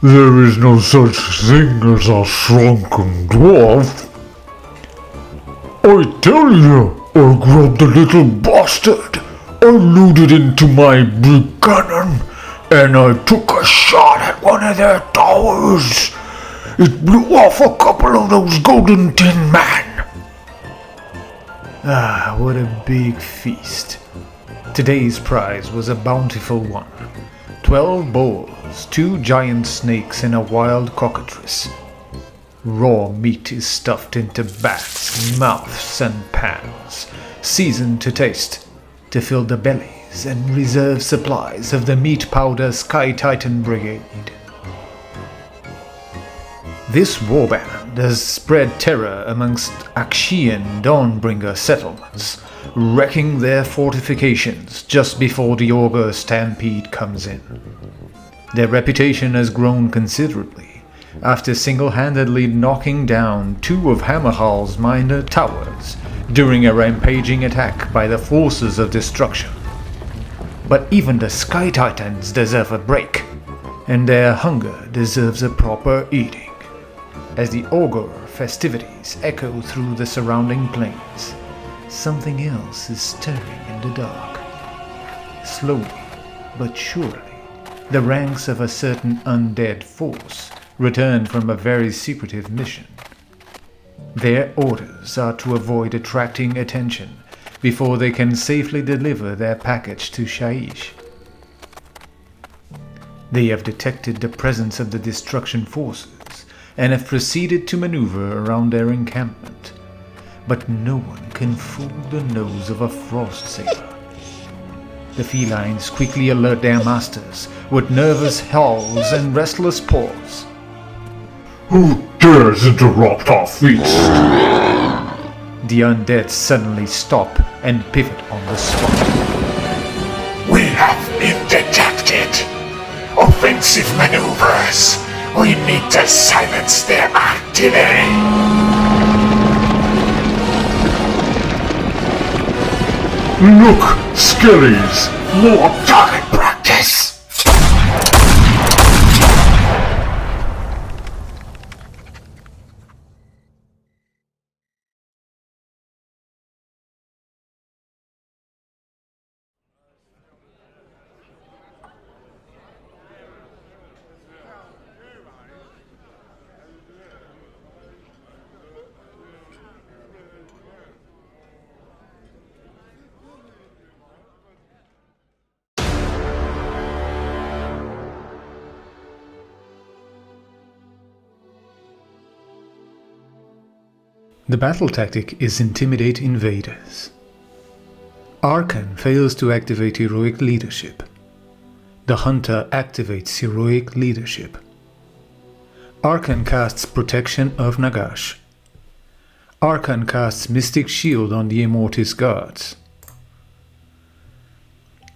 There is no such thing as a shrunken dwarf. I tell you, Ogor the little bastard alluded into my big cannon, and I took a shot at one of their towers. It blew off a couple of those golden tin men. Ah, what a big feast. Today's prize was a bountiful one. 12 boars, 2 giant snakes, and a wild cockatrice. Raw meat is stuffed into bats, mouths, and pans, seasoned to taste, to fill the bellies and reserve supplies of the meat powder Sky Titan Brigade. This warband has spread terror amongst Akshian Dawnbringer settlements, wrecking their fortifications just before the Ogor stampede comes in. Their reputation has grown considerably after single-handedly knocking down 2 of Hammerhall's minor towers during a rampaging attack by the forces of destruction. But even the Sky Titans deserve a break, and their hunger deserves a proper eating, as the Ogor festivities echo through the surrounding plains. Something else is stirring in the dark. Slowly, but surely, the ranks of a certain undead force return from a very secretive mission. Their orders are to avoid attracting attention before they can safely deliver their package to Shaiish. They have detected the presence of the destruction forces and have proceeded to maneuver around their encampment. But no one can fool the nose of a frost saber. The felines quickly alert their masters with nervous howls and restless paws. Who dares interrupt our feast? The undead suddenly stop and pivot on the spot. We have been detected. Offensive maneuvers. We need to silence their artillery. Look, Skellies! More target practice! The battle tactic is intimidate invaders. Arkan fails to activate heroic leadership. The hunter activates heroic leadership. Arkan casts protection of Nagash. Arkan casts Mystic Shield on the Immortis guards.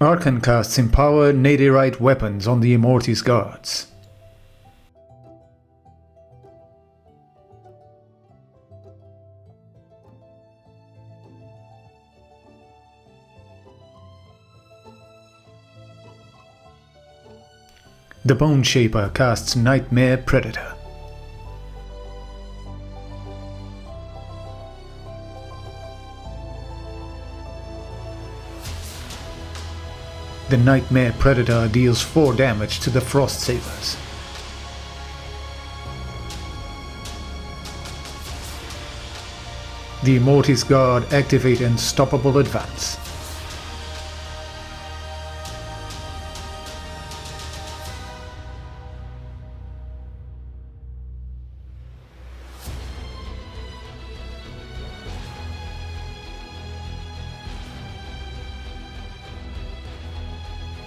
Arkan casts Empower Nadirite weapons on the Immortis guards. The Bone Shaper casts Nightmare Predator. The Nightmare Predator deals 4 damage to the Frost Sabers. The Immortis Guard activate Unstoppable Advance.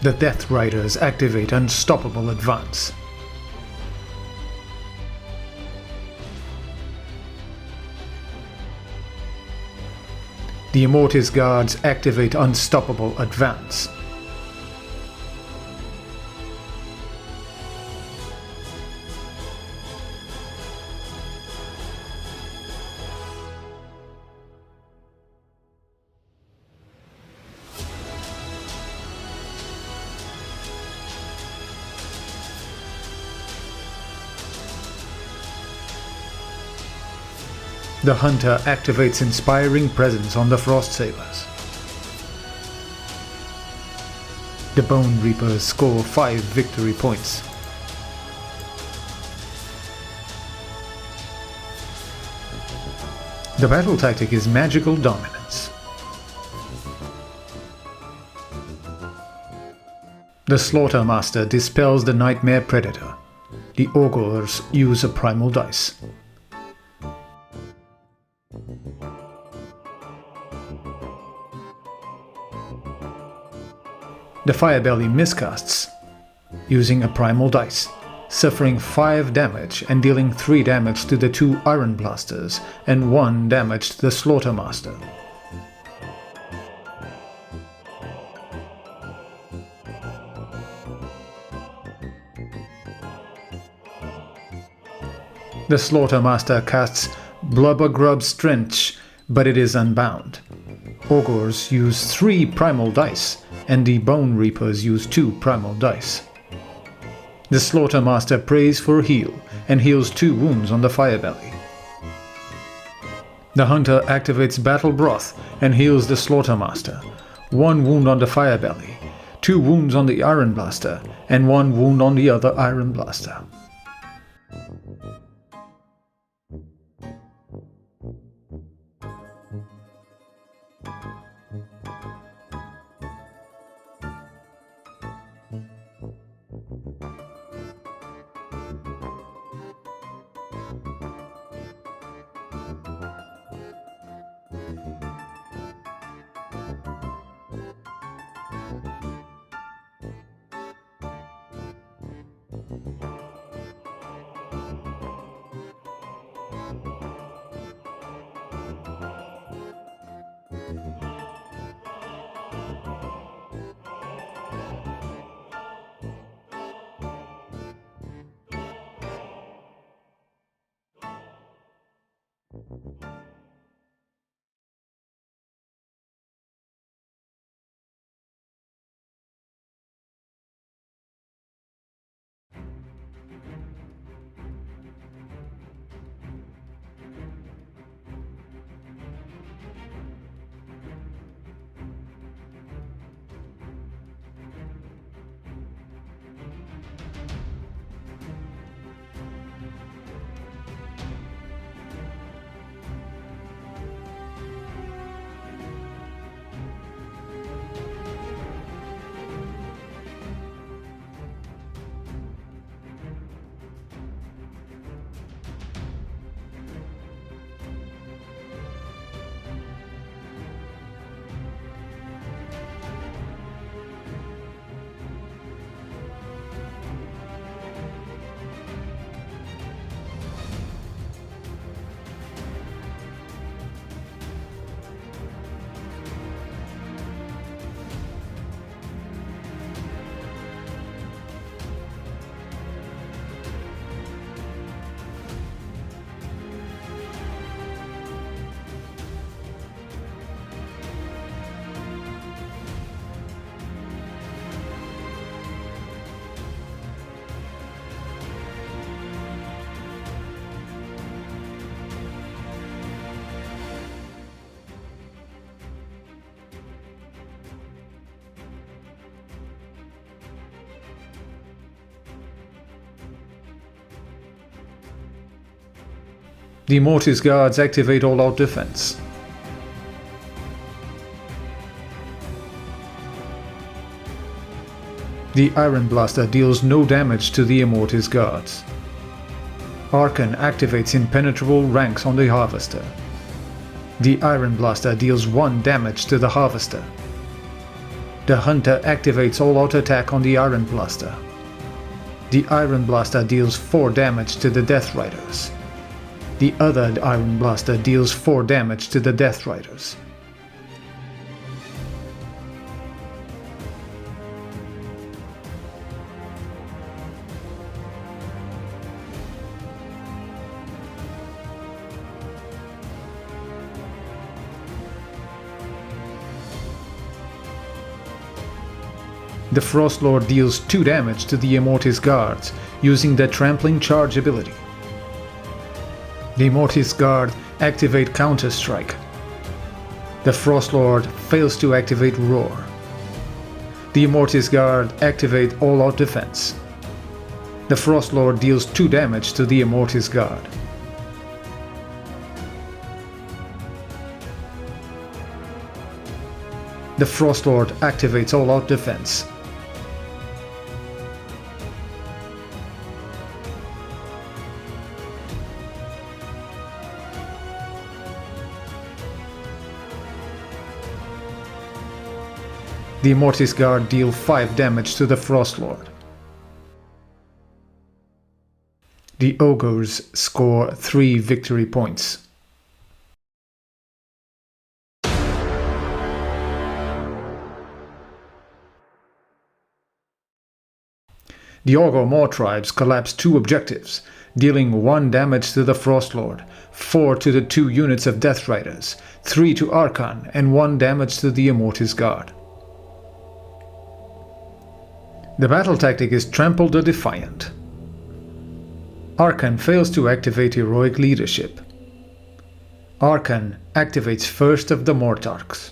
The Death Riders activate Unstoppable Advance. The Immortis Guards activate Unstoppable Advance. The Hunter activates Inspiring Presence on the Frost Sabers. The Bonereapers score 5 victory points. The battle tactic is Magical Dominance. The Slaughtermaster dispels the Nightmare Predator. The Ogors use a Primal Dice. The Firebelly miscasts, using a Primal Dice, suffering 5 damage and dealing 3 damage to the 2 Iron Blasters and 1 damage to the Slaughtermaster. The Slaughtermaster casts Blubbergrub's Trench, but it is unbound. Ogors use 3 Primal Dice, and the Bonereapers use 2 Primal Dice. The Slaughtermaster prays for heal, and heals 2 wounds on the Firebelly. The Hunter activates Battle Broth, and heals the Slaughtermaster. 1 wound on the Firebelly, 2 wounds on the Iron Blaster, and 1 wound on the other Iron Blaster. The Mortis Guards activate all-out defense. The Iron Blaster deals no damage to the Immortis Guards. Archon activates Impenetrable Ranks on the Harvester. The Iron Blaster deals 1 damage to the Harvester. The Hunter activates all-out attack on the Iron Blaster. The Iron Blaster deals 4 damage to the Death Riders. The other Iron Blaster deals 4 damage to the Death Riders. The Frostlord deals 2 damage to the Immortis Guards using the Trampling Charge ability. The Immortis Guard activate Counter Strike. The Frostlord fails to activate Roar. The Immortis Guard activate All-Out Defense. The Frostlord deals 2 damage to the Immortis Guard. The Frostlord activates All-Out Defense. The Immortis Guard deal 5 damage to the Frostlord. The Ogres score 3 victory points. The Ogor Mawtribes collapse 2 objectives, dealing 1 damage to the Frostlord, 4 to the 2 units of Death Riders, 3 to Archon, and 1 damage to the Immortis Guard. The battle tactic is Trample the Defiant. Archon fails to activate Heroic Leadership. Archon activates first of the Mortarchs.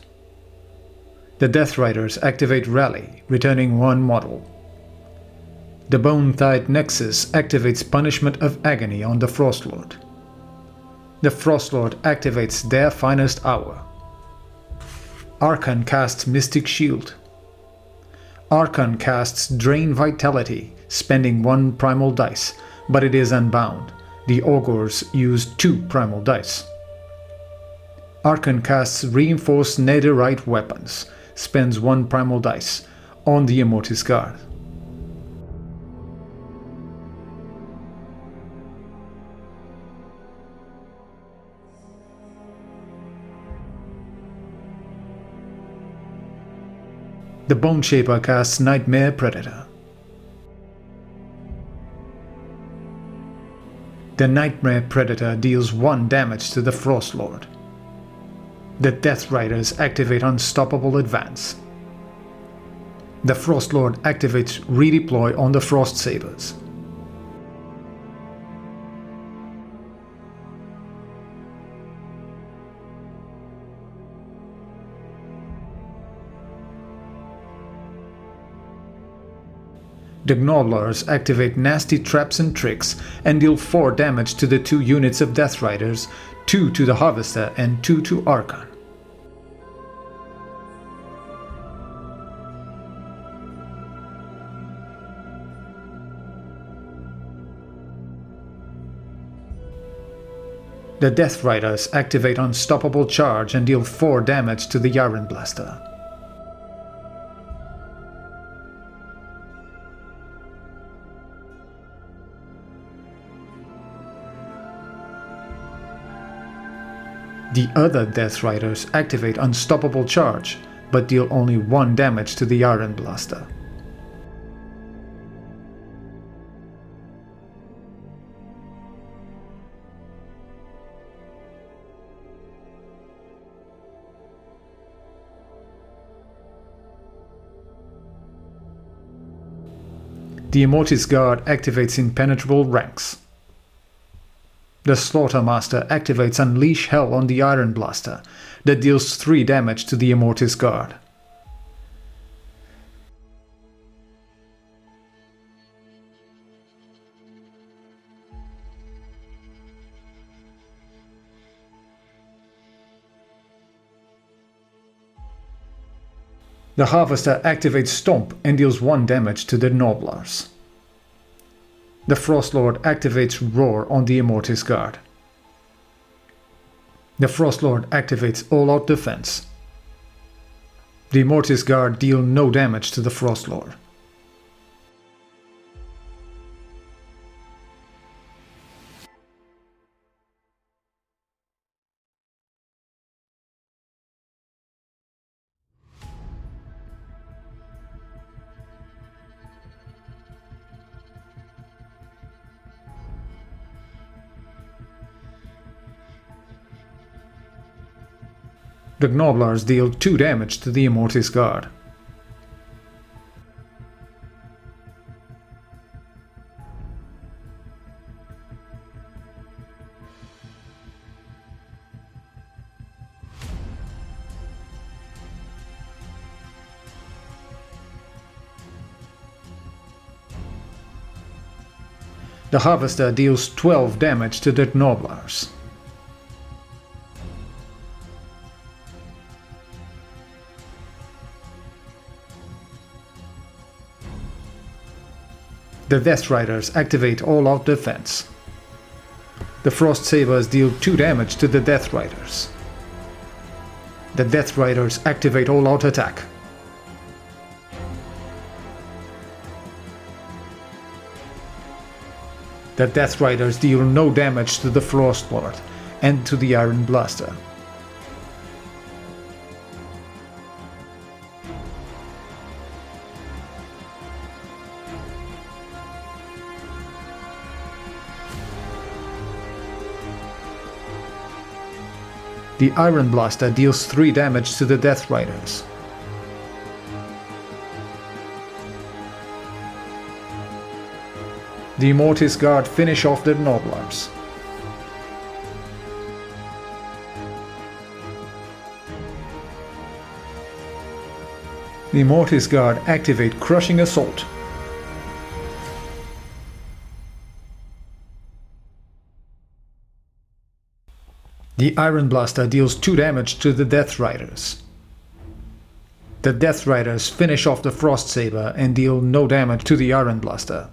The Death Riders activate Rally, returning 1 model. The Bone-Tide Nexus activates Punishment of Agony on the Frostlord. The Frostlord activates Their Finest Hour. Archon casts Mystic Shield. Archon casts Drain Vitality, spending 1 primal dice, but it is unbound. The Ogors use 2 primal dice. Archon casts Reinforced Netherite Weapons, spends 1 primal dice, on the Immortis Guard. The Bone Shaper casts Nightmare Predator. The Nightmare Predator deals 1 damage to the Frostlord. The Death Riders activate Unstoppable Advance. The Frostlord activates Redeploy on the Frost Sabers. The Gnoblars activate Nasty Traps and Tricks and deal 4 damage to the 2 units of Death Riders, 2 to the Harvester and 2 to Archon. The Death Riders activate Unstoppable Charge and deal 4 damage to the Iron Blaster. The other Death Riders activate Unstoppable Charge, but deal only 1 damage to the Iron Blaster. The Immortis Guard activates Impenetrable Ranks. The Slaughtermaster activates Unleash Hell on the Iron Blaster, that deals 3 damage to the Immortis Guard. The Harvester activates Stomp and deals 1 damage to the Gnoblars. The Frostlord activates Roar on the Immortis Guard. The Frostlord activates All-Out Defense. The Immortis Guard deal no damage to the Frostlord. The Gnoblars deal 2 damage to the Immortis Guard. The Harvester deals 12 damage to the Gnoblars. The Death Riders activate all-out defense. The Frost Sabers deal 2 damage to the Death Riders. The Death Riders activate all-out attack. The Death Riders deal no damage to the Frost Lord and to the Iron Blaster. The Iron Blaster deals 3 damage to the Death Riders. The Immortis Guard finish off the Gnoblars. The Immortis Guard activate Crushing Assault. The Iron Blaster deals 2 damage to the Death Riders. The Death Riders finish off the Frost Saber and deal no damage to the Iron Blaster.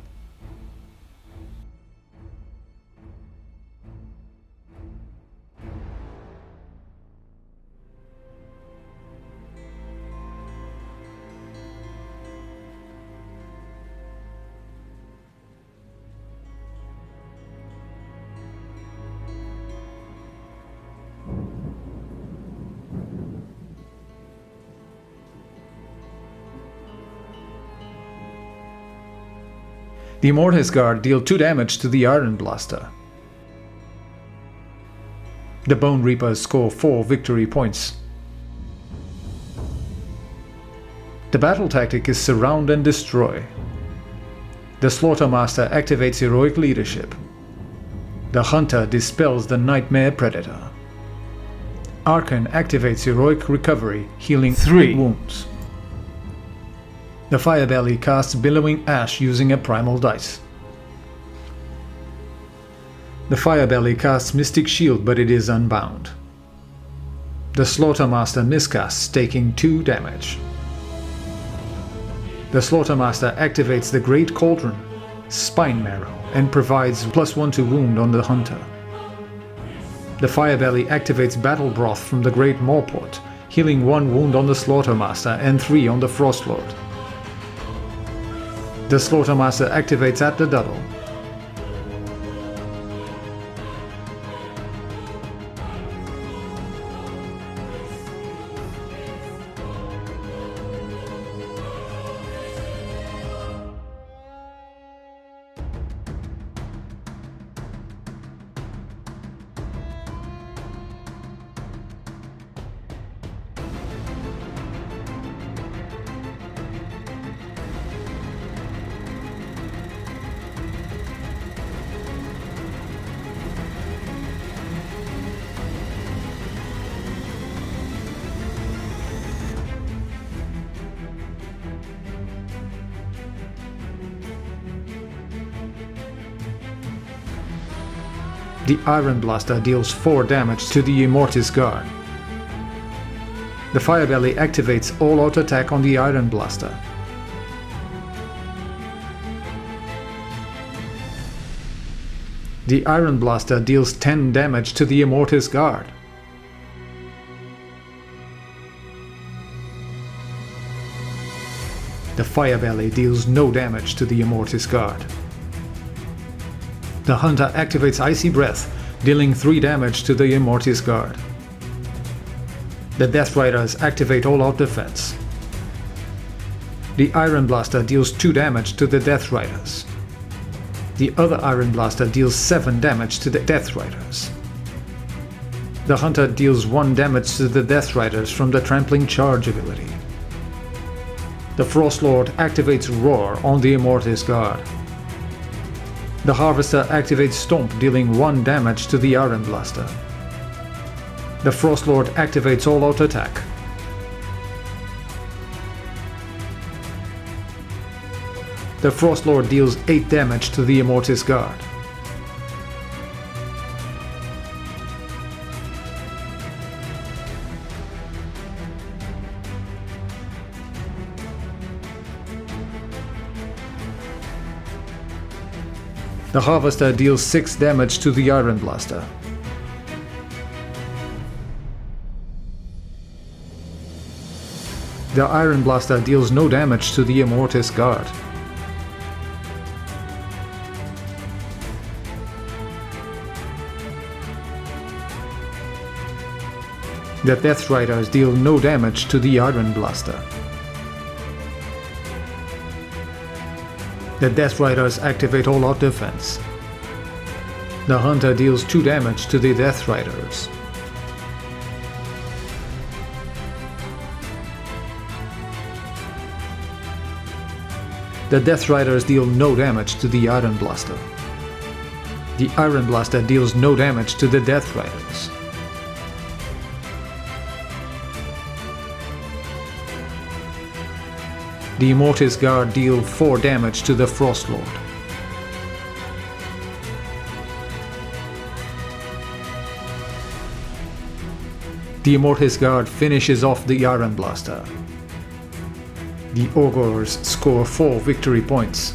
The Immortis Guard deal 2 damage to the Iron Blaster. The Bonereapers score 4 victory points. The battle tactic is Surround and Destroy. The Slaughtermaster activates Heroic Leadership. The Hunter dispels the Nightmare Predator. Archon activates Heroic Recovery, healing 3 wounds. The Firebelly casts Billowing Ash using a Primal Dice. The Firebelly casts Mystic Shield, but it is unbound. The Slaughtermaster miscasts, taking 2 damage. The Slaughtermaster activates the Great Cauldron, Spine Marrow, and provides +1 to wound on the Hunter. The Firebelly activates Battle Broth from the Great Mawport, healing 1 wound on the Slaughtermaster and 3 on the Frostlord. The Slaughtermaster activates at the double. The Iron Blaster deals 4 damage to the Immortis Guard. The Firebelly activates all-out attack on the Iron Blaster. The Iron Blaster deals 10 damage to the Immortis Guard. The Firebelly deals no damage to the Immortis Guard. The Hunter activates Icy Breath, dealing 3 damage to the Immortis Guard. The Death Riders activate all-out defense. The Iron Blaster deals 2 damage to the Death Riders. The other Iron Blaster deals 7 damage to the Death Riders. The Hunter deals 1 damage to the Death Riders from the Trampling Charge ability. The Frostlord activates Roar on the Immortis Guard. The Harvester activates Stomp, dealing 1 damage to the Iron Blaster. The Frostlord activates all-out attack. The Frostlord deals 8 damage to the Immortis Guard. The Harvester deals 6 damage to the Iron Blaster. The Iron Blaster deals no damage to the Immortis Guard. The Death Riders deal no damage to the Iron Blaster. The Death Riders activate all-out defense. The Hunter deals 2 damage to the Death Riders. The Death Riders deal no damage to the Iron Blaster. The Iron Blaster deals no damage to the Death Riders. The Immortis Guard deal 4 damage to the Frost Lord. The Immortis Guard finishes off the Iron Blaster. The Ogors score 4 victory points.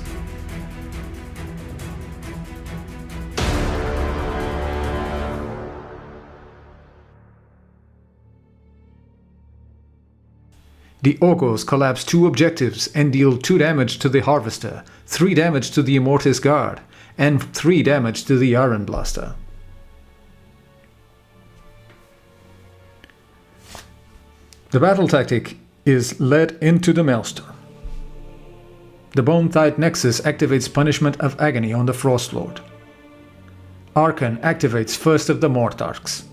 The Ogors collapse 2 objectives and deal 2 damage to the Harvester, 3 damage to the Immortis Guard, and 3 damage to the Iron Blaster. The battle tactic is led into the Maelstrom. The Bone-Tide Nexus activates Punishment of Agony on the Frost Lord. Archon activates First of the Mortarchs.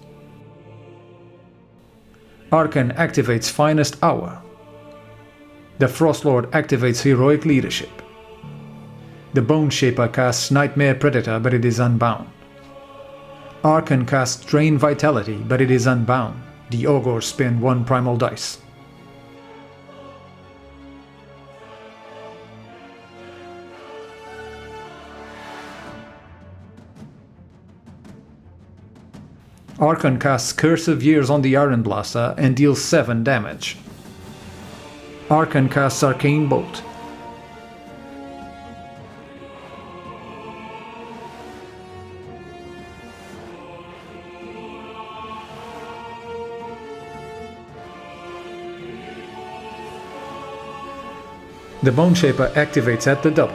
Archon activates Finest Hour. The Frost Lord activates Heroic Leadership. The Bone Shaper casts Nightmare Predator, but it is unbound. Archon casts Drain Vitality, but it is unbound. The Ogors spin 1 primal dice. Archon casts Curse of Years on the Iron Blaster and deals 7 damage. Archon casts Arcane Bolt. The Bone Shaper activates at the double.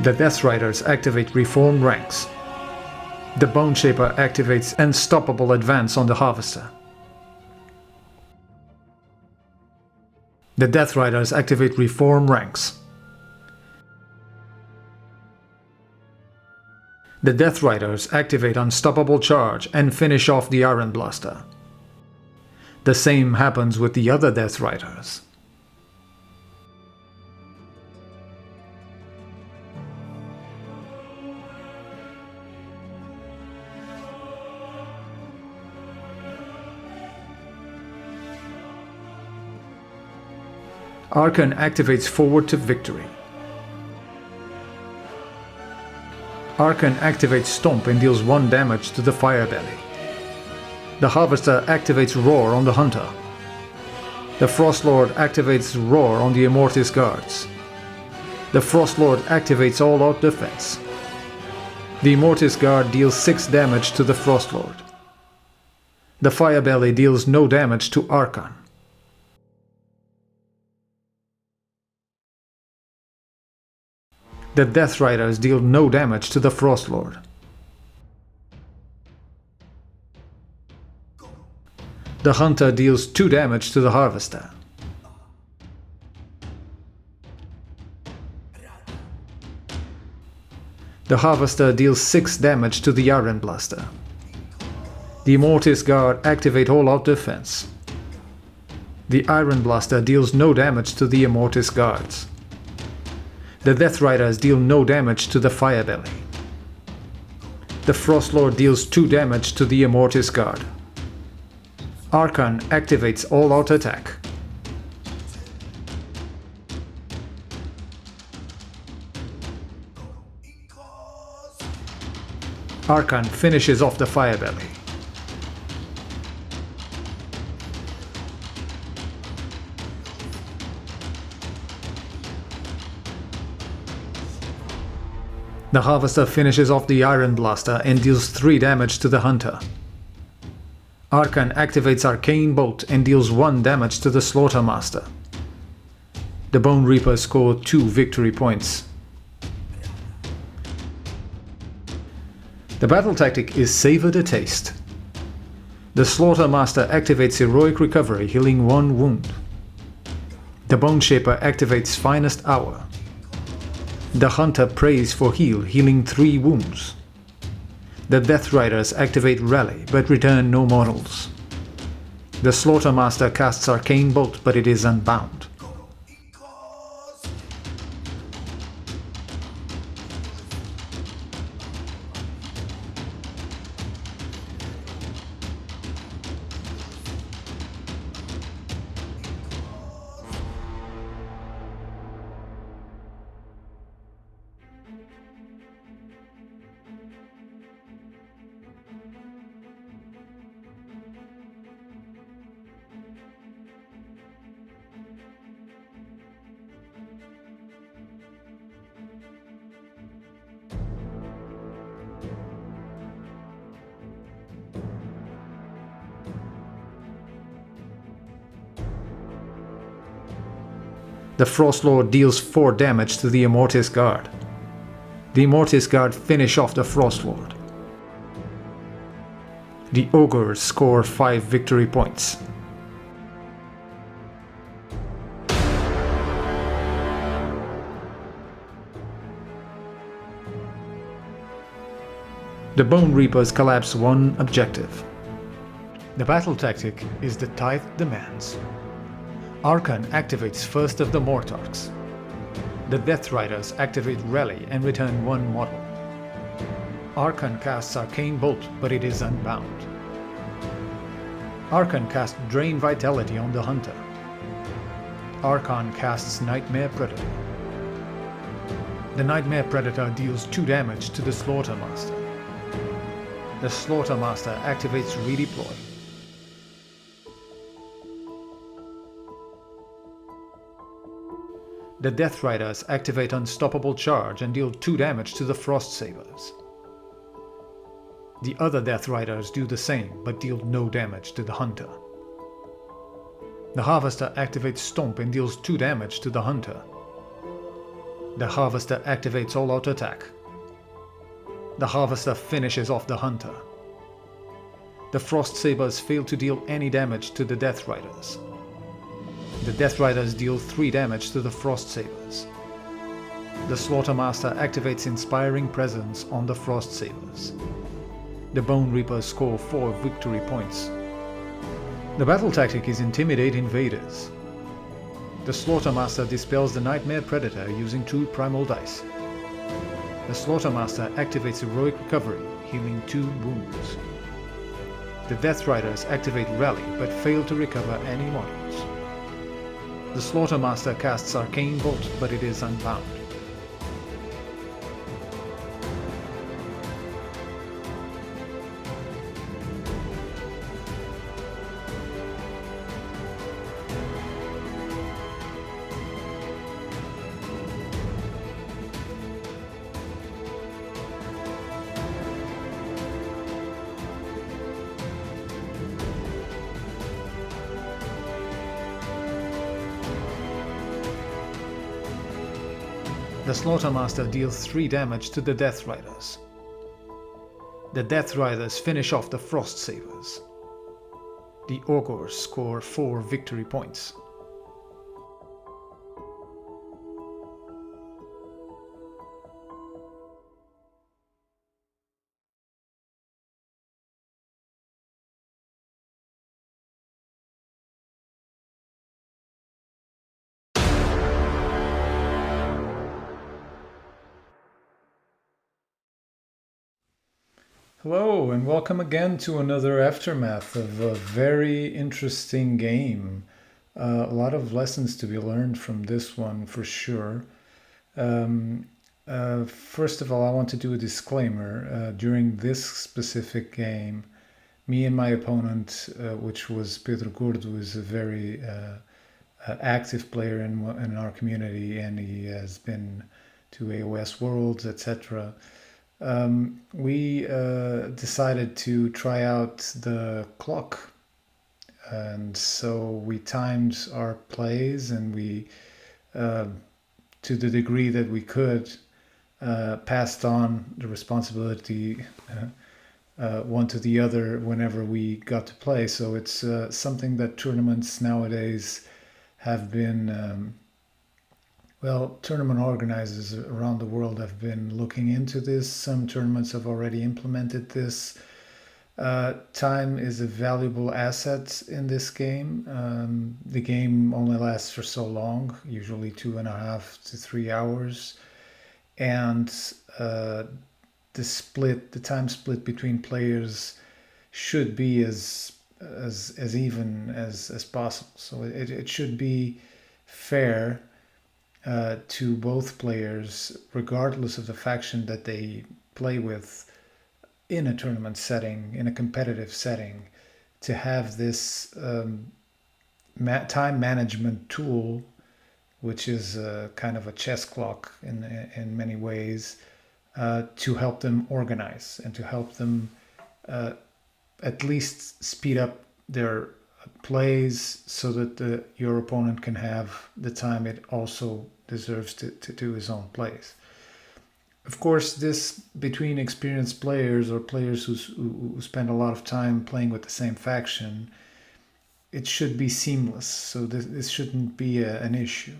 The Death Riders activate Reform Ranks. The Bone Shaper activates Unstoppable Advance on the Harvester. The Death Riders activate Reform Ranks. The Death Riders activate Unstoppable Charge and finish off the Iron Blaster. The same happens with the other Death Riders. Archon activates Forward to Victory. Archon activates Stomp and deals 1 damage to the Firebelly. The Harvester activates Roar on the Hunter. The Frostlord activates Roar on the Immortis Guards. The Frostlord activates All-Out Defense. The Immortis Guard deals 6 damage to the Frostlord. The Firebelly deals no damage to Archon. The Death Riders deal no damage to the Frostlord. The Hunter deals 2 damage to the Harvester. The Harvester deals 6 damage to the Iron Blaster. The Immortis Guard activate All-Out Defense. The Iron Blaster deals no damage to the Immortis Guards. The Death Riders deal no damage to the Firebelly. The Frostlord deals 2 damage to the Immortis Guard. Archon activates All-Out Attack. Archon finishes off the Firebelly. The Harvester finishes off the Iron Blaster and deals 3 damage to the Hunter. Archon activates Arcane Bolt and deals 1 damage to the Slaughtermaster. The Bonereapers score 2 victory points. The battle tactic is Savor the Taste. The Slaughtermaster activates Heroic Recovery, healing 1 wound. The Bone Shaper activates Finest Hour. The Hunter prays for heal, healing 3 wounds. The Death Riders activate Rally, but return no models. The Slaughtermaster casts Arcane Bolt, but it is unbound. The Frostlord deals 4 damage to the Immortis Guard. The Immortis Guard finish off the Frostlord. The Ogors score 5 victory points. The Bonereapers collapse 1 objective. The battle tactic is the Tithe Demands. Archon activates first of the Mortarchs. The Death Riders activate Rally and return 1 model. Archon casts Arcane Bolt, but it is unbound. Archon casts Drain Vitality on the Hunter. Archon casts Nightmare Predator. The Nightmare Predator deals 2 damage to the Slaughtermaster. The Slaughtermaster activates Redeploy. The Death Riders activate Unstoppable Charge and deal 2 damage to the Frost Sabers. The other Death Riders do the same, but deal no damage to the Hunter. The Harvester activates Stomp and deals 2 damage to the Hunter. The Harvester activates All Out Attack. The Harvester finishes off the Hunter. The Frost Sabers fail to deal any damage to the Death Riders. The Death Riders deal 3 damage to the Frost Sabers. The Slaughtermaster activates Inspiring Presence on the Frost Sabers. The Bonereapers score 4 victory points. The battle tactic is Intimidate Invaders. The Slaughtermaster dispels the Nightmare Predator using 2 primal dice. The Slaughtermaster activates Heroic Recovery, healing 2 wounds. The Death Riders activate Rally but fail to recover any models. The Slaughtermaster casts Arcane Bolt, but it is unbound. The Slaughtermaster deals 3 damage to the Death Riders. The Death Riders finish off the Frost Sabers. The Ogors score 4 victory points. Hello and welcome again to another aftermath of a very interesting game. A lot of lessons to be learned from this one for sure. First of all, I want to do a disclaimer. During this specific game, me and my opponent, which was Pedro Gordo, who is a very active player in our community, and he has been to AOS Worlds, etc. We decided to try out the clock, and so we timed our plays, and we, to the degree that we could, passed on the responsibility one to the other whenever we got to play. So it's something that tournaments nowadays have been, tournament organizers around the world have been looking into this. Some tournaments have already implemented this. Time is a valuable asset in this game. The game only lasts for so long, usually 2.5 to 3 hours. And the time split between players should be as even as possible. So it should be fair to both players, regardless of the faction that they play with in a tournament setting, in a competitive setting, to have this time management tool, which is kind of a chess clock in many ways, to help them organize and to help them at least speed up their plays so that your opponent can have the time it also deserves to do his own plays. Of course, this between experienced players or players who spend a lot of time playing with the same faction, it should be seamless. So this shouldn't be an issue.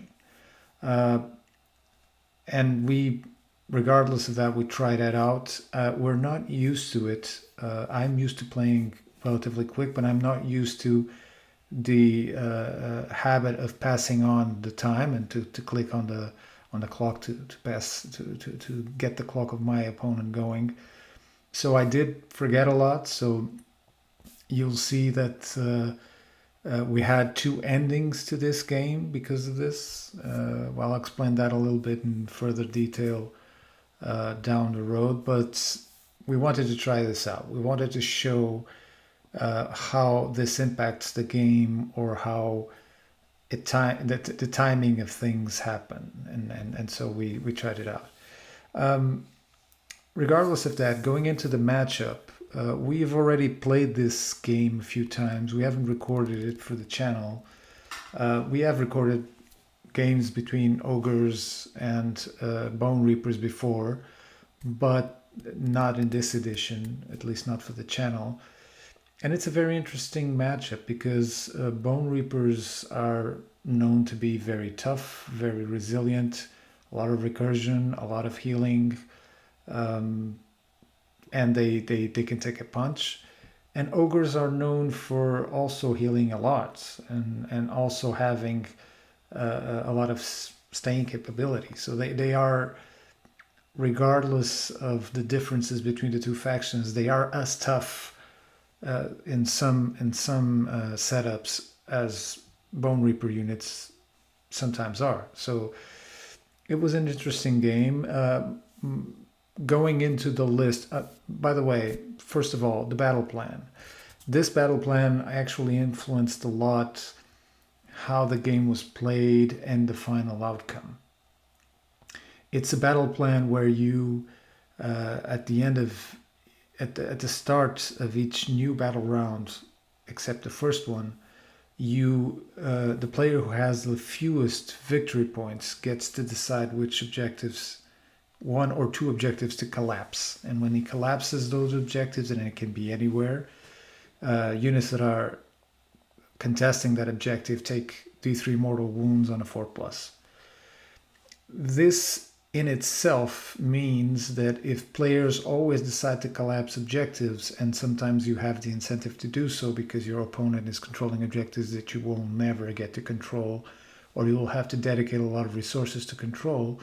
And we, regardless of that, we try that out. We're not used to it. I'm used to playing relatively quick, but I'm not used to the habit of passing on the time and to click on the clock to pass to get the clock of my opponent going. So I did forget a lot. So you'll see that we had 2 endings to this game because of this. I'll explain that a little bit in further detail down the road, but we wanted to try this out. We wanted to show how this impacts the game, or how the timing of things happen, and so we tried it out. Regardless of that, going into the matchup, we've already played this game a few times. We haven't recorded it for the channel. We have recorded games between Ogres and Bonereapers before, but not in this edition, at least not for the channel. And it's a very interesting matchup because Bonereapers are known to be very tough, very resilient, a lot of recursion, a lot of healing, and they can take a punch. And Ogres are known for also healing a lot and also having a lot of staying capability. So they are, regardless of the differences between the two factions, they are as tough in some setups as Bonereaper units sometimes are. So it was an interesting game. Going into the list, by the way, first of all, the battle plan. This battle plan actually influenced a lot how the game was played and the final outcome. It's a battle plan where you, at the start of each new battle round, except the first one, the player who has the fewest victory points gets to decide which objectives, 1 or 2 objectives, to collapse. And when he collapses those objectives, and it can be anywhere, units that are contesting that objective take D3 mortal wounds on a 4+. This in itself means that if players always decide to collapse objectives, and sometimes you have the incentive to do so because your opponent is controlling objectives that you will never get to control, or you will have to dedicate a lot of resources to control,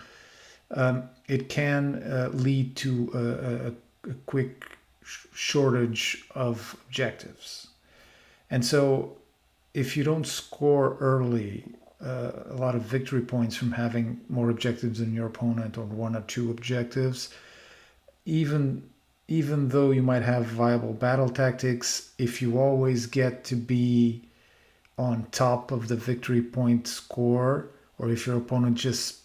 it can lead to a quick shortage of objectives. And so if you don't score early a lot of victory points from having more objectives than your opponent, or 1 or 2 objectives, even though you might have viable battle tactics, if you always get to be on top of the victory point score, or if your opponent just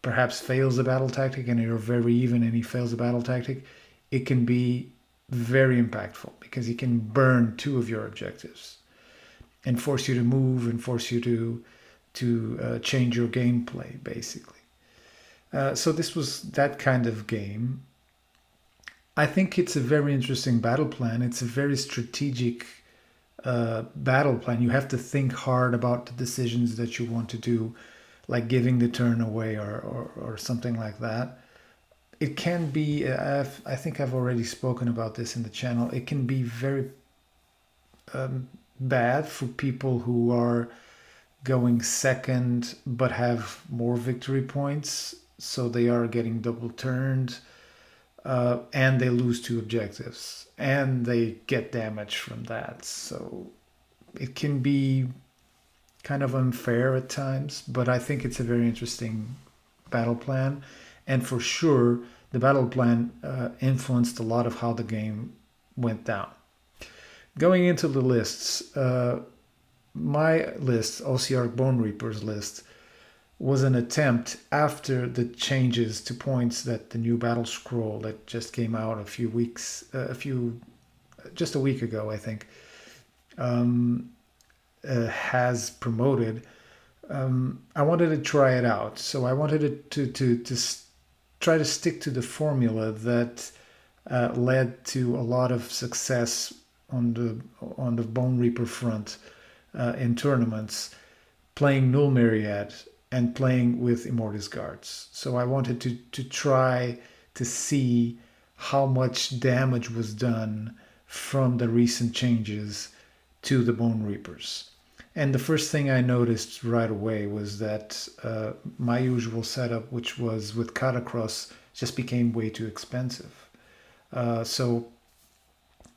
perhaps fails a battle tactic and you're very even and he fails a battle tactic, it can be very impactful because he can burn 2 of your objectives and force you to move and force you to change your gameplay, basically. So this was that kind of game. I think it's a very interesting battle plan. It's a very strategic battle plan. You have to think hard about the decisions that you want to do, like giving the turn away or something like that. It can be, I think I've already spoken about this in the channel, it can be very bad for people who are going second but have more victory points, so they are getting double turned, and they lose 2 objectives and they get damage from that. So it can be kind of unfair at times, but I think it's a very interesting battle plan, and for sure the battle plan influenced a lot of how the game went down. Going into the lists, my list, Ossiarch Bonereapers list, was an attempt after the changes to points that the new battle scroll that just came out just a week ago, I think, has promoted. I wanted to try it out, so I wanted to try to stick to the formula that led to a lot of success on the Bonereaper front in tournaments, playing Null Myriad and playing with Immortus Guards. So I wanted to try to see how much damage was done from the recent changes to the Bonereapers. And the first thing I noticed right away was that my usual setup, which was with Catacross, just became way too expensive. So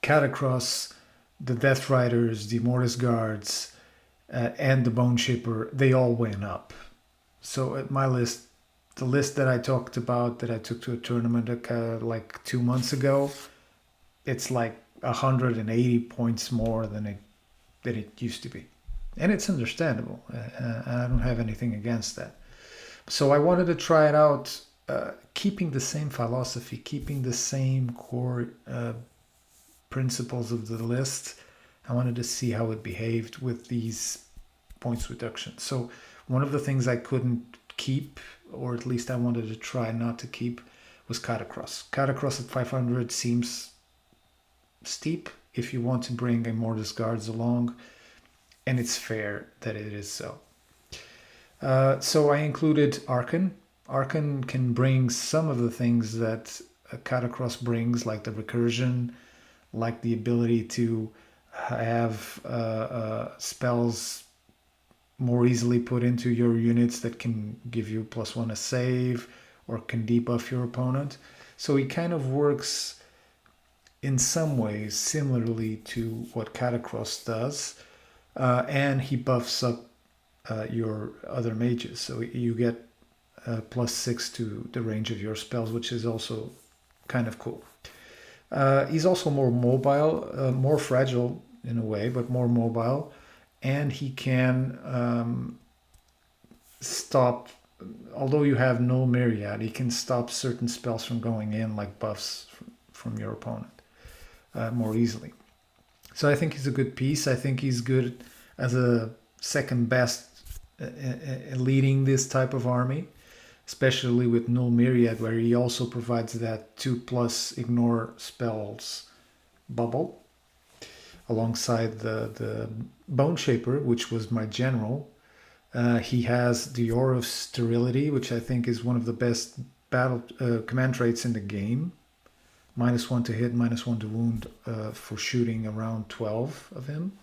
Catacross, the Death Riders, the Immortus Guards, and the Bone Shipper, they all went up. So at my list, the list that I talked about that I took to a tournament like 2 months ago, it's like 180 points more than it used to be. And it's understandable. I don't have anything against that. So I wanted to try it out, keeping the same philosophy, keeping the same core principles of the list. I wanted to see how it behaved with these points reductions. So one of the things I couldn't keep, or at least I wanted to try not to keep, was Catacross. Catacross at 500 seems steep if you want to bring Immortus Guards along, and it's fair that it is so. So I included Archon. Archon can bring some of the things that Catacross brings, like the recursion, like the ability to have spells more easily put into your units that can give you +1 a save or can debuff your opponent. So he kind of works in some ways similarly to what Catacross does, and he buffs up your other mages. So you get +6 to the range of your spells, which is also kind of cool. He's also more mobile, more fragile in a way, but more mobile. And he can stop, although you have no Myriad, he can stop certain spells from going in, like buffs from your opponent, more easily. So I think he's a good piece. I think he's good as a second best leading this type of army, especially with Null Myriad, where he also provides that 2+ ignore spells bubble, alongside the Bone Shaper, which was my general. He has the Aura of Sterility, which I think is one of the best battle command traits in the game. -1 to hit, -1 to wound for shooting around 12 of him.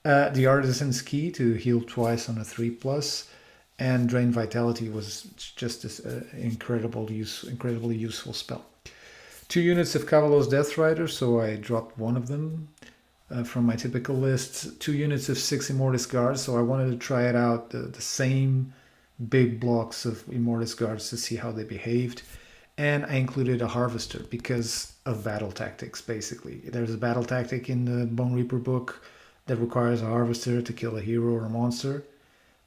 The Artisan's Key to heal twice on a 3+, and Drain Vitality was just an incredibly useful spell. 2 units of Cavalos Death Rider, so I dropped one of them from my typical list. 2 units of 6 Immortus Guards, so I wanted to try it out, the same big blocks of Immortus Guards to see how they behaved. And I included a Harvester because of battle tactics, basically. There's a battle tactic in the Bonereaper book that requires a Harvester to kill a hero or a monster.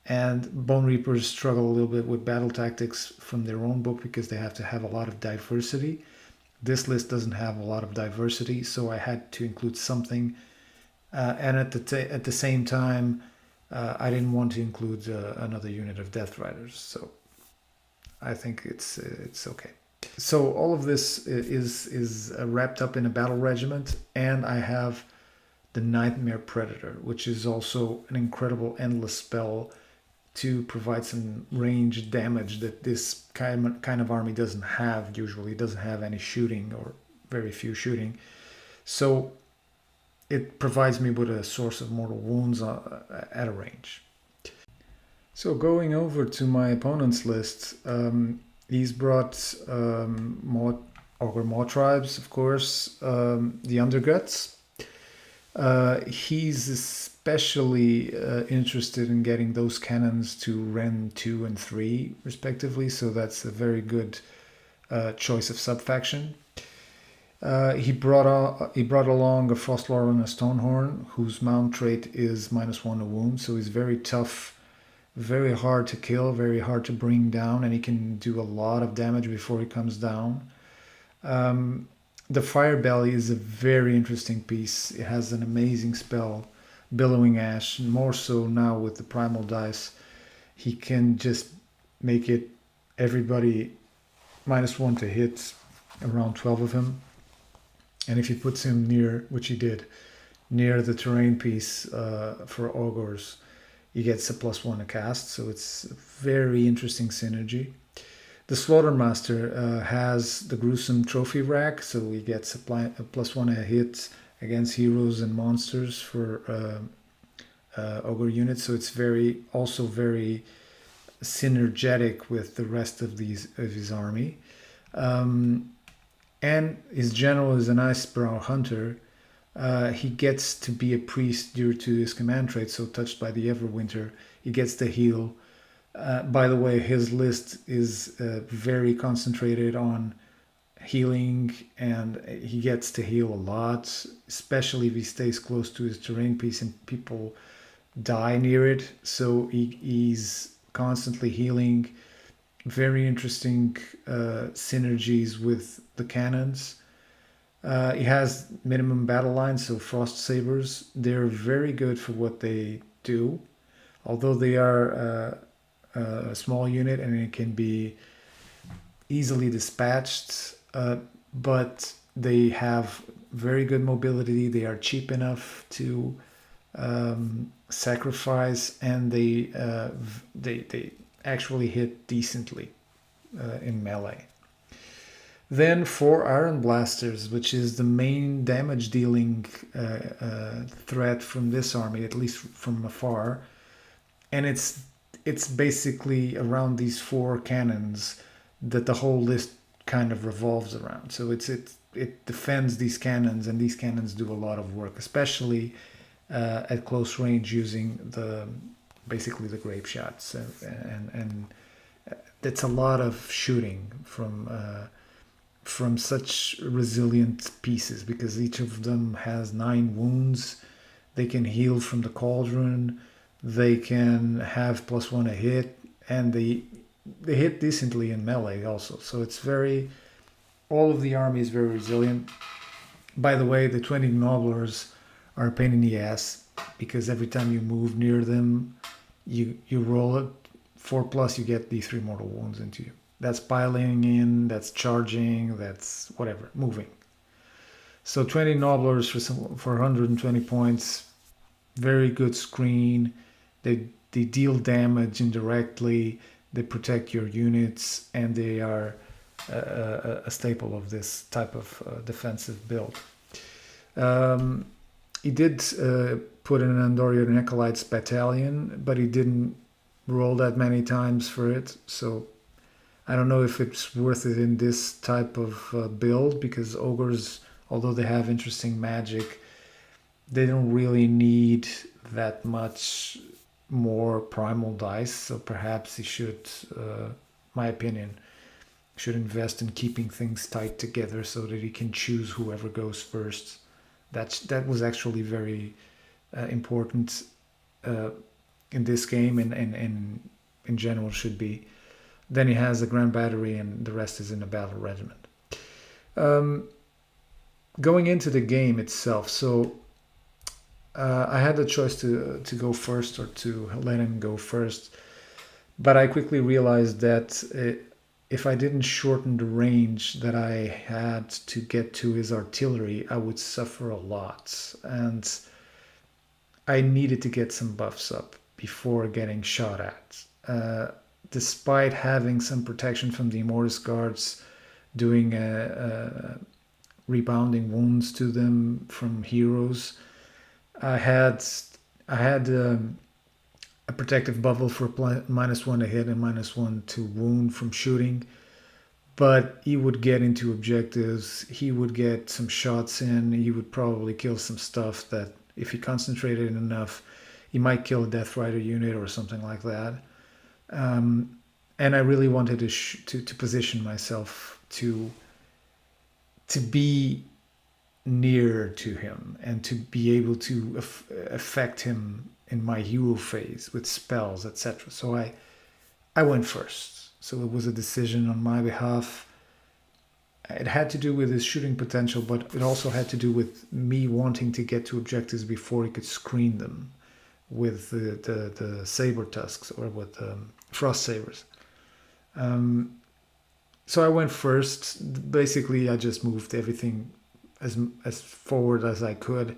And Bonereapers struggle a little bit with battle tactics from their own book because they have to have a lot of diversity. This list doesn't have a lot of diversity, so I had to include something. And at the same time, I didn't want to include another unit of Death Riders, so I think it's okay. So all of this is wrapped up in a battle regiment, and I have the Nightmare Predator, which is also an incredible endless spell to provide some range damage that this kind of army doesn't have usually. It doesn't have any shooting or very few shooting. So it provides me with a source of mortal wounds at a range. So going over to my opponent's list, he's brought Ogor Mawtribes, of course, the Underguts. He's especially interested in getting those cannons to Ren 2 and 3 respectively, so that's a very good choice of subfaction. He brought along a Frostlord and a Stonehorn, whose mount trait is -1 to wound, so he's very tough, very hard to kill, very hard to bring down, and he can do a lot of damage before he comes down. The Fire Belly is a very interesting piece. It has an amazing spell, Billowing Ash, more so now with the Primal Dice. He can just make it everybody -1 to hit, around 12 of him. And if he puts him near, which he did, near the terrain piece for Ogors, he gets a +1 to cast, so it's a very interesting synergy. The Slaughtermaster has the Gruesome Trophy Rack, so he gets a +1 a hit against heroes and monsters for Ogre units, so it's also very synergetic with the rest of his army. And his general is an Icebrow Hunter. He gets to be a priest due to his command trait, so touched by the Everwinter, he gets to heal. By the way, his list is very concentrated on healing, and he gets to heal a lot, especially if he stays close to his terrain piece and people die near it. So he's constantly healing. Very interesting synergies with the cannons. He has minimum battle lines, so Frost Sabers. They're very good for what they do, although they are a small unit and it can be easily dispatched, but they have very good mobility. They are cheap enough to sacrifice, and they actually hit decently in melee. Then 4 Iron Blasters, which is the main damage dealing threat from this army, at least from afar, and it's basically around these 4 cannons that the whole list kind of revolves around. So it defends these cannons, and these cannons do a lot of work, especially at close range using basically the grape shots, and that's a lot of shooting from such resilient pieces, because each of them has 9 wounds. They can heal from the cauldron. They can have +1 a hit, and they hit decently in melee also. So all of the army is very resilient. By the way, the 20 Gnoblers are a pain in the ass, because every time you move near them, you roll it 4+, you get D3 mortal wounds into you. That's piling in, that's charging, that's whatever, moving. So 20 Gnoblers for 120 points, very good screen. They deal damage indirectly, they protect your units, and they are a staple of this type of defensive build. He did put in an Andorian Acolytes battalion, but he didn't roll that many times for it, so I don't know if it's worth it in this type of build, because Ogres, although they have interesting magic, they don't really need that much more primal dice, so perhaps he should, my opinion, should invest in keeping things tight together so that he can choose whoever goes first. That was actually very important. in this game and in general should be. Then he has the Grand Battery, and the rest is in the Battle Regiment. Going into the game itself, so I had the choice to go first or to let him go first, but I quickly realized that if I didn't shorten the range that I had to get to his artillery, I would suffer a lot, and I needed to get some buffs up before getting shot at. Despite having some protection from the Immortus Guards, doing rebounding wounds to them from heroes, I had a protective bubble for -1 to hit and -1 to wound from shooting. But he would get into objectives, he would get some shots in, he would probably kill some stuff that if he concentrated enough, he might kill a Death Rider unit or something like that. And I really wanted to position myself to be near to him and to be able to affect him in my hero phase with spells, etc. So I went first. So it was a decision on my behalf. It had to do with his shooting potential, but it also had to do with me wanting to get to objectives before he could screen them with the saber tusks or with frost sabers. So I went first. Basically, I just moved everything as forward as I could.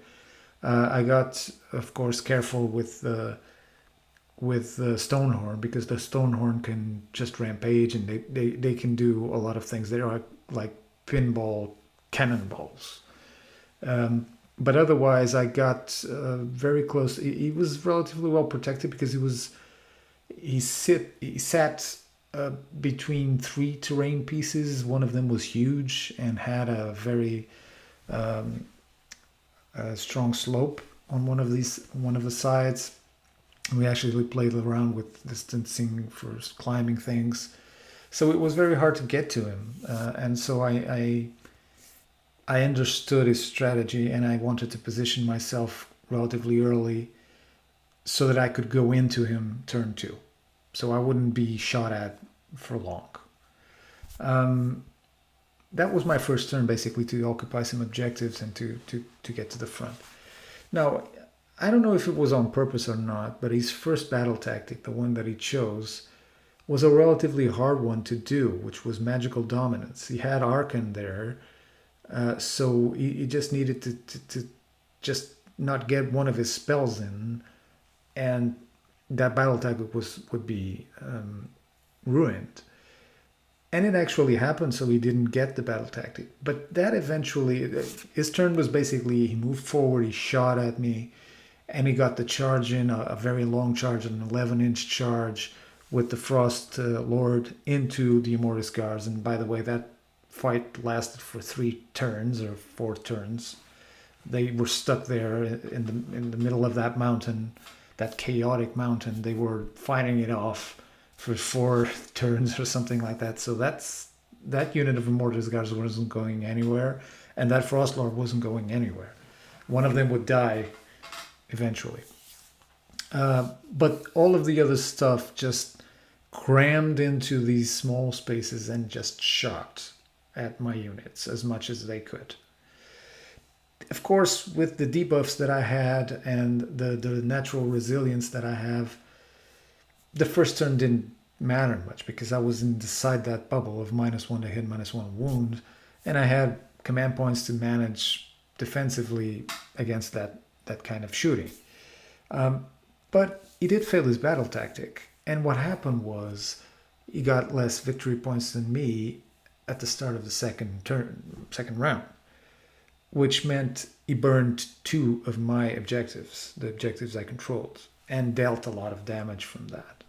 I got, of course, careful with the Stonehorn, because the Stonehorn can just rampage and they can do a lot of things. They are like pinball cannonballs. But otherwise, I got very close. He was relatively well protected because he sat between 3 terrain pieces. One of them was huge and had a very strong slope on one of the sides. We actually played around with distancing for climbing things, so it was very hard to get to him. And so I understood his strategy, and I wanted to position myself relatively early so that I could go into him turn 2, so I wouldn't be shot at for long. That was my first turn, basically, to occupy some objectives and to get to the front. Now, I don't know if it was on purpose or not, but his first battle tactic, the one that he chose, was a relatively hard one to do, which was magical dominance. He had Archon there, so he just needed to just not get one of his spells in, and that battle tactic would be ruined. And it actually happened, so he didn't get the battle tactic. But that eventually, his turn was basically, he moved forward, he shot at me, and he got the charge in, a very long charge, an 11-inch charge with the Frost Lord into the Immortus Guards. And by the way, that fight lasted for 3 turns or 4 turns. They were stuck there in the middle of that mountain, that chaotic mountain. They were fighting it off for 4 turns or something like that. So that unit of Immortus Guards wasn't going anywhere, and that Frost Lord wasn't going anywhere. One of them would die eventually. But all of the other stuff just crammed into these small spaces and just shot at my units as much as they could. Of course, with the debuffs that I had and the natural resilience that I have, the first turn didn't matter much because I was inside that bubble of -1 to hit, -1 wound, and I had command points to manage defensively against that kind of shooting. But he did fail his battle tactic, and what happened was he got less victory points than me at the start of the second round, which meant he burned 2 of my objectives, the objectives I controlled, and dealt a lot of damage from that.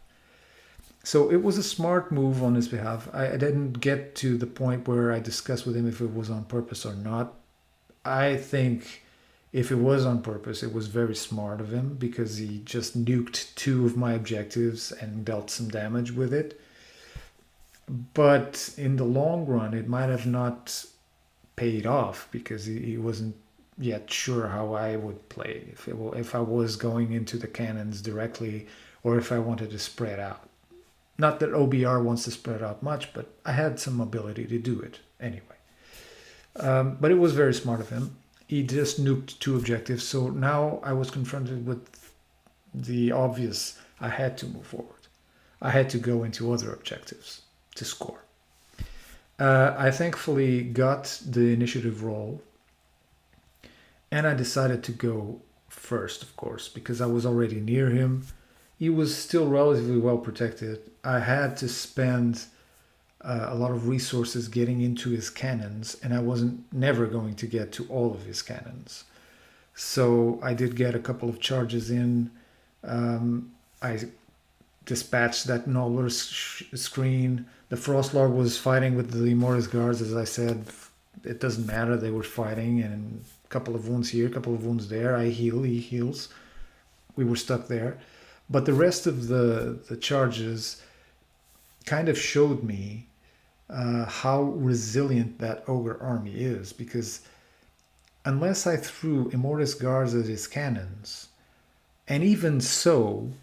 So it was a smart move on his behalf. I didn't get to the point where I discussed with him if it was on purpose or not. I think if it was on purpose, it was very smart of him because he just nuked 2 of my objectives and dealt some damage with it. But in the long run, it might have not paid off because he wasn't yet sure how I would play. If I was going into the cannons directly or if I wanted to spread out. Not that OBR wants to spread out much, but I had some ability to do it anyway. But it was very smart of him. He just nuked 2 objectives, so now I was confronted with the obvious. I had to move forward. I had to go into other objectives to score. I thankfully got the initiative roll, and I decided to go first, of course, because I was already near him. He was still relatively well protected. I had to spend a lot of resources getting into his cannons, and I wasn't never going to get to all of his cannons. So I did get a couple of charges in. I dispatched that Nobbler screen. The Frostlord was fighting with the Immortus Guards, as I said. It doesn't matter, they were fighting, and a couple of wounds here, a couple of wounds there. I heal, he heals. We were stuck there. But the rest of the charges kind of showed me how resilient that Ogre army is, because unless I threw Immortus Guards at his cannons, and even so,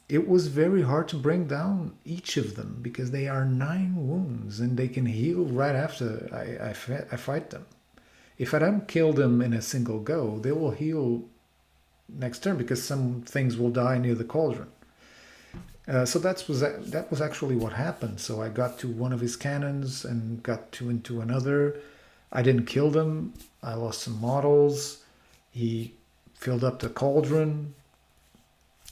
it was very hard to bring down each of them, because they are 9 wounds and they can heal right after I fight them. If I don't kill them in a single go, they will heal next turn, because some things will die near the cauldron. So that was actually what happened. So I got to one of his cannons and got into another. I didn't kill them. I lost some models. He filled up the cauldron.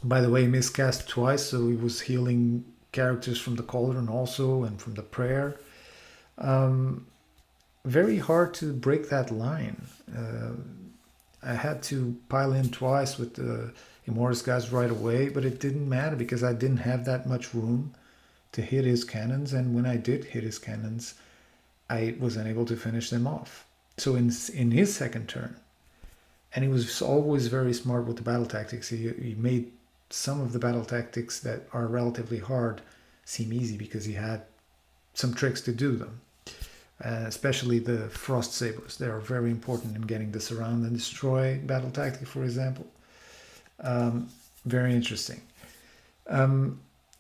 By the way, he miscast twice, so he was healing characters from the cauldron also, and from the prayer. Very hard to break that line. I had to pile in twice with the Immortus guys right away, but it didn't matter because I didn't have that much room to hit his cannons, and when I did hit his cannons, I was unable to finish them off. So in his second turn, and he was always very smart with the battle tactics, he made some of the battle tactics that are relatively hard seem easy, because he had some tricks to do them. Especially the Frost Sabers. They are very important in getting the surround and destroy battle tactic, for example. Very interesting.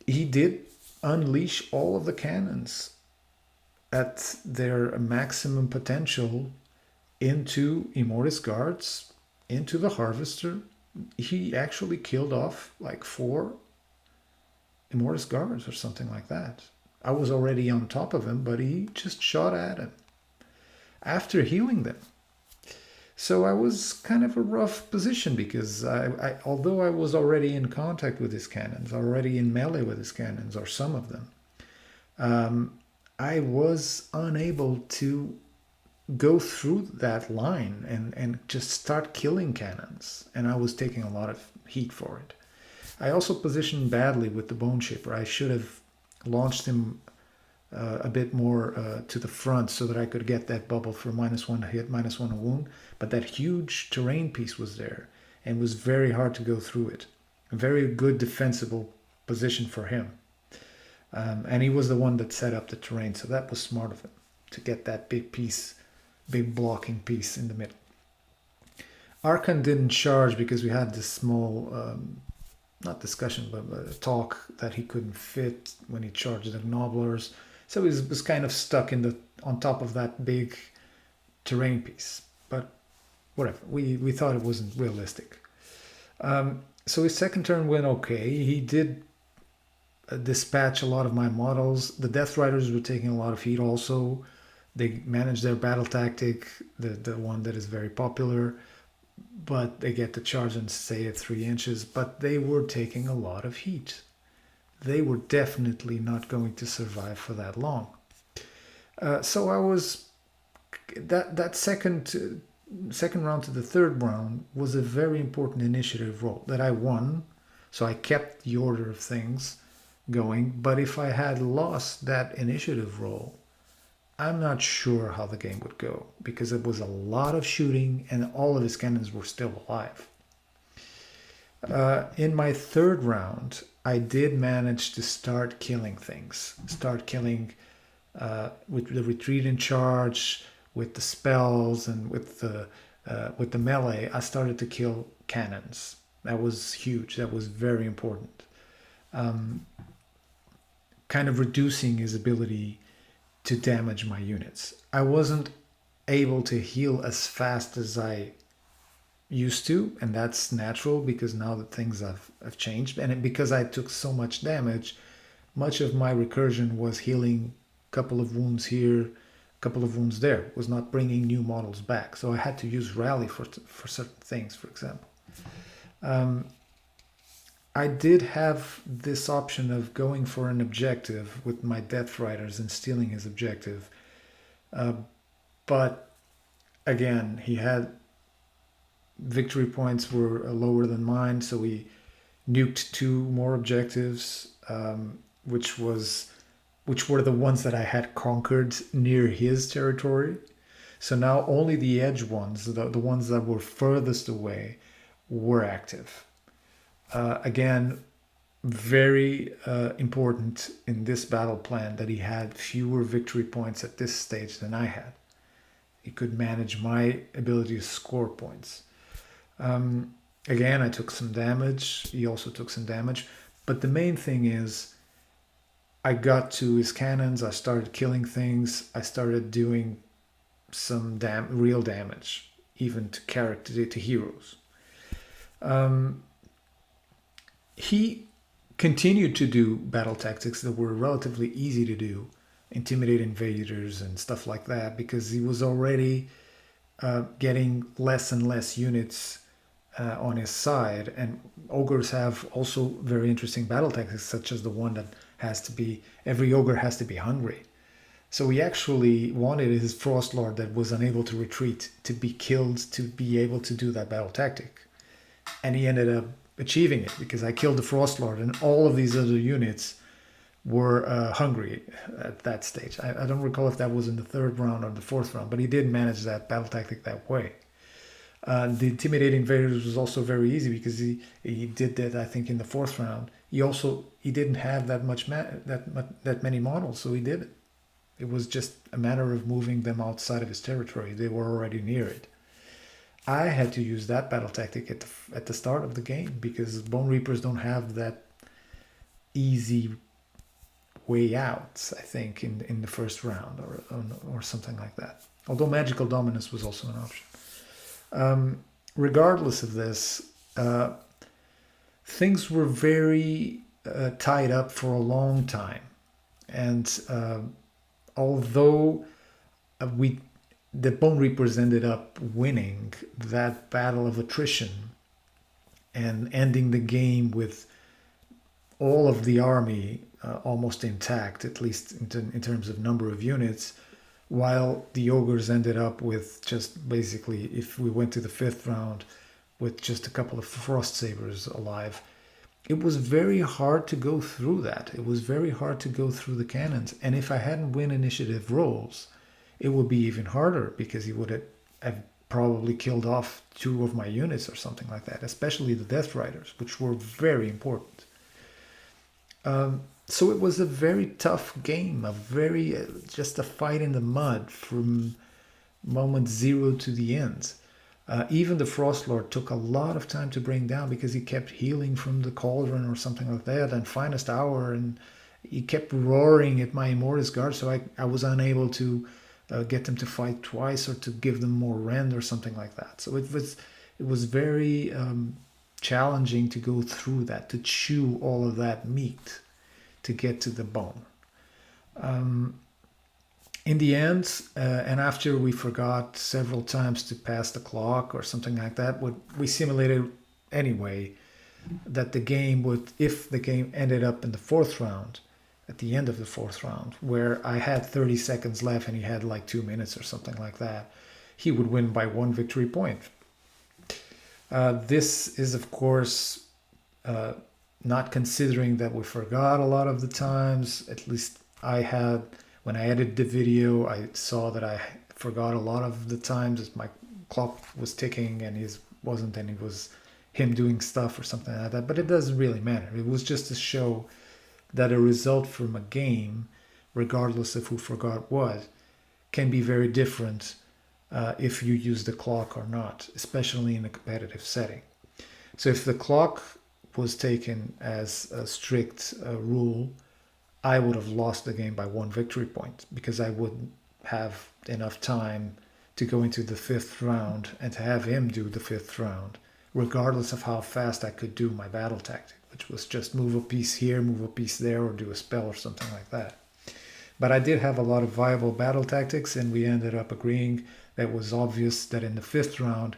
He did unleash all of the cannons at their maximum potential into Immortus Guards, into the Harvester. He actually killed off like 4 Immortus Guards or something like that. I was already on top of him, but he just shot at him after healing them. So I was kind of a rough position, because although I was already in contact with his cannons, already in melee with his cannons, or some of them, I was unable to go through that line and just start killing cannons, and I was taking a lot of heat for it. I also positioned badly with the Bone Shaper. I should have launched him a bit more to the front, so that I could get that bubble for -1 hit, -1 wound. But that huge terrain piece was there, and it was very hard to go through it. A very good defensible position for him. And he was the one that set up the terrain, so that was smart of him, to get that big piece, big blocking piece in the middle. Archon didn't charge because we had this small not discussion, but a talk that he couldn't fit when he charged the Nobblers. So he was kind of stuck on top of that big terrain piece. But whatever, we thought it wasn't realistic. So his second turn went okay. He did dispatch a lot of my models. The Death Riders were taking a lot of heat also. They managed their battle tactic, the one that is very popular. But they get to charge and stay at 3 inches, but they were taking a lot of heat. They were definitely not going to survive for that long. So I was that second round to the third round was a very important initiative roll that I won. So I kept the order of things going. But if I had lost that initiative roll, I'm not sure how the game would go, because it was a lot of shooting and all of his cannons were still alive. In my third round, I did manage to start killing things. Start killing with the retreat and charge, with the spells, and with the melee. I started to kill cannons. That was huge. That was very important. Kind of reducing his ability to damage my units. I wasn't able to heal as fast as I used to, and that's natural because now that things have changed, and because I took so much damage, much of my recursion was healing a couple of wounds here, a couple of wounds there. It was not bringing new models back, so I had to use rally for certain things, for example. I did have this option of going for an objective with my Death Riders and stealing his objective, but again, he had victory points were lower than mine, so we nuked 2 more objectives, which were the ones that I had conquered near his territory. So now only the edge ones, the ones that were furthest away, were active. Again, very important in this battle plan that he had fewer victory points at this stage than I had. He could manage my ability to score points. Again, I took some damage. He also took some damage. But the main thing is I got to his cannons. I started killing things. I started doing some real damage, even to to heroes. He continued to do battle tactics that were relatively easy to do, intimidate invaders and stuff like that, because he was already getting less and less units on his side. And ogres have also very interesting battle tactics, such as the one that has to be, every ogre has to be hungry. So he actually wanted his Frost Lord that was unable to retreat to be killed to be able to do that battle tactic. And he ended up achieving it because I killed the Frost Lord and all of these other units were hungry at that stage. I don't recall if that was in the 3rd round or the 4th round, but he did manage that battle tactic that way. The intimidating invaders was also very easy because he did that, I think, in the 4th round. He didn't have that many models, so he did it. It was just a matter of moving them outside of his territory. They were already near it. I had to use that battle tactic at the start of the game because Bonereapers don't have that easy way out, I think, in the 1st round or something like that. Although Magical Dominance was also an option. Regardless of this, things were very tied up for a long time. And although the Bonereapers ended up winning that battle of attrition and ending the game with all of the army almost intact, at least in terms of number of units, while the ogres ended up with just basically, if we went to the 5th round, with just a couple of Frost Sabers alive. It was very hard to go through that. It was very hard to go through the cannons. And if I hadn't win initiative rolls, it would be even harder because he would have probably killed off 2 of my units or something like that, especially the Death Riders, which were very important. So it was a very tough game, just a fight in the mud from moment 0 to the end. Even the Frost Lord took a lot of time to bring down because he kept healing from the cauldron or something like that, and Finest Hour, and he kept roaring at my Immortus Guard, so I was unable to get them to fight twice or to give them more rend or something like that. So it was very challenging to go through that, to chew all of that meat to get to the bone. In the end, and after we forgot several times to pass the clock or something like that, we simulated anyway that the game would, if the game ended up in the 4th round, at the end of the 4th round, where I had 30 seconds left and he had like 2 minutes or something like that, he would win by 1 victory point. This is, of course, not considering that we forgot a lot of the times. At least I had, when I edited the video, I saw that I forgot a lot of the times as my clock was ticking and it was him doing stuff or something like that. But it doesn't really matter. It was just to show that a result from a game, regardless of who forgot what, can be very different if you use the clock or not, especially in a competitive setting. So if the clock was taken as a strict rule, I would have lost the game by 1 victory point because I wouldn't have enough time to go into the 5th round and to have him do the 5th round, regardless of how fast I could do my battle tactic, which was just move a piece here, move a piece there, or do a spell or something like that. But I did have a lot of viable battle tactics, and we ended up agreeing that it was obvious that in the 5th round,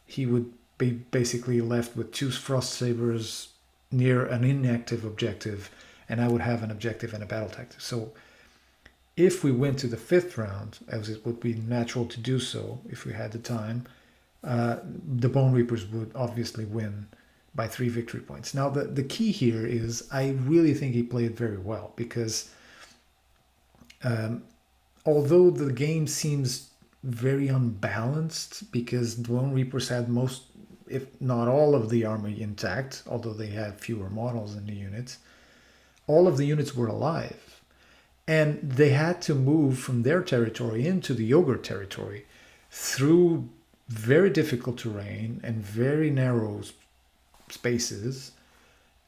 he would be basically left with 2 Frost Sabers near an inactive objective, and I would have an objective and a battle tactic. So if we went to the 5th round, as it would be natural to do so if we had the time, the Bonereapers would obviously win by 3 victory points. Now, the key here is I really think he played very well because although the game seems very unbalanced because the Bonereapers had most, if not all, of the army intact, although they had fewer models in the units, all of the units were alive. And they had to move from their territory into the Ogre territory through very difficult terrain and very narrow spaces.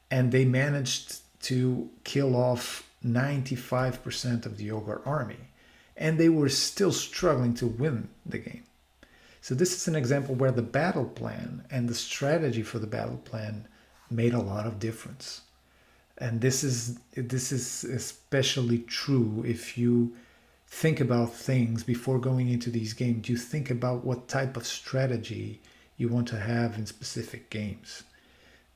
And they managed to kill off 95% of the Ogre army. And they were still struggling to win the game. So this is an example where the battle plan and the strategy for the battle plan made a lot of difference. And this is especially true if you think about things before going into these games. You think about what type of strategy you want to have in specific games.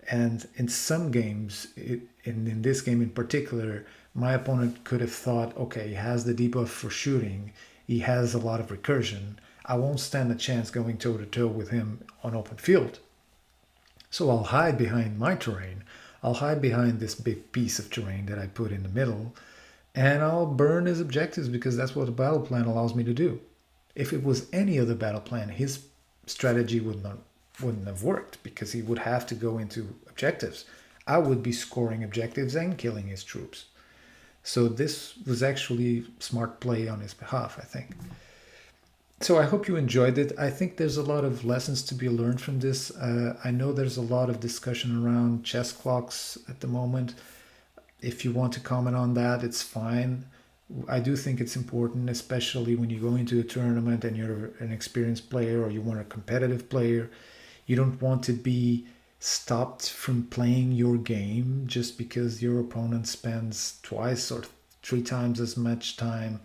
And in some games, in this game in particular, my opponent could have thought, okay, he has the debuff for shooting, he has a lot of recursion, I won't stand a chance going toe-to-toe with him on open field. So I'll hide behind my terrain, I'll hide behind this big piece of terrain that I put in the middle, and I'll burn his objectives because that's what the battle plan allows me to do. If it was any other battle plan, his strategy wouldn't have worked because he would have to go into objectives. I would be scoring objectives and killing his troops. So this was actually smart play on his behalf, I think. So I hope you enjoyed it. I think there's a lot of lessons to be learned from this. I know there's a lot of discussion around chess clocks at the moment. If you want to comment on that, it's fine. I do think it's important, especially when you go into a tournament and you're an experienced player or you want a competitive player. You don't want to be stopped from playing your game just because your opponent spends 2 or 3 times as much time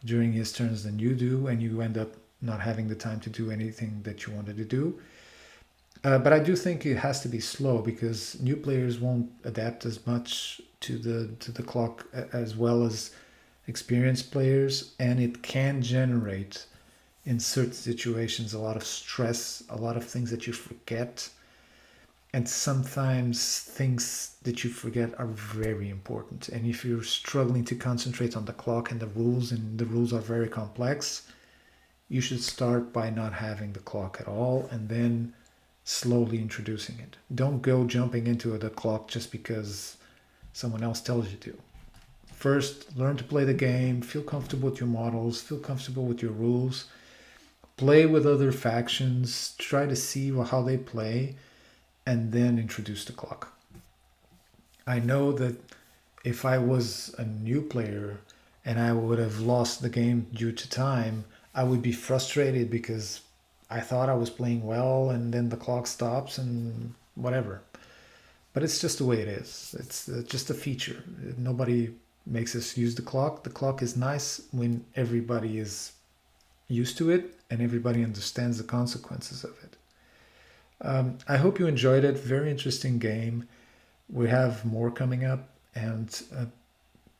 during his turns than you do, and you end up not having the time to do anything that you wanted to do. But I do think it has to be slow because new players won't adapt as much to the clock as well as experienced players, and it can generate in certain situations a lot of stress, a lot of things that you forget, and sometimes things that you forget are very important. And if you're struggling to concentrate on the clock and the rules are very complex, you should start by not having the clock at all and then slowly introducing it. Don't go jumping into the clock just because someone else tells you to. First, learn to play the game, feel comfortable with your models, feel comfortable with your rules, play with other factions, try to see how they play, and then introduce the clock. I know that if I was a new player and I would have lost the game due to time, I would be frustrated because I thought I was playing well and then the clock stops and whatever. But it's just the way it is. It's just a feature. Nobody makes us use the clock. The clock is nice when everybody is used to it and everybody understands the consequences of it. I hope you enjoyed it. Very interesting game. We have more coming up, and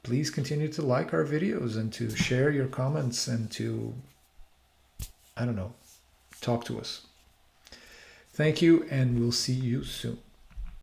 please continue to like our videos and to share your comments and to, I don't know, talk to us. Thank you, and we'll see you soon.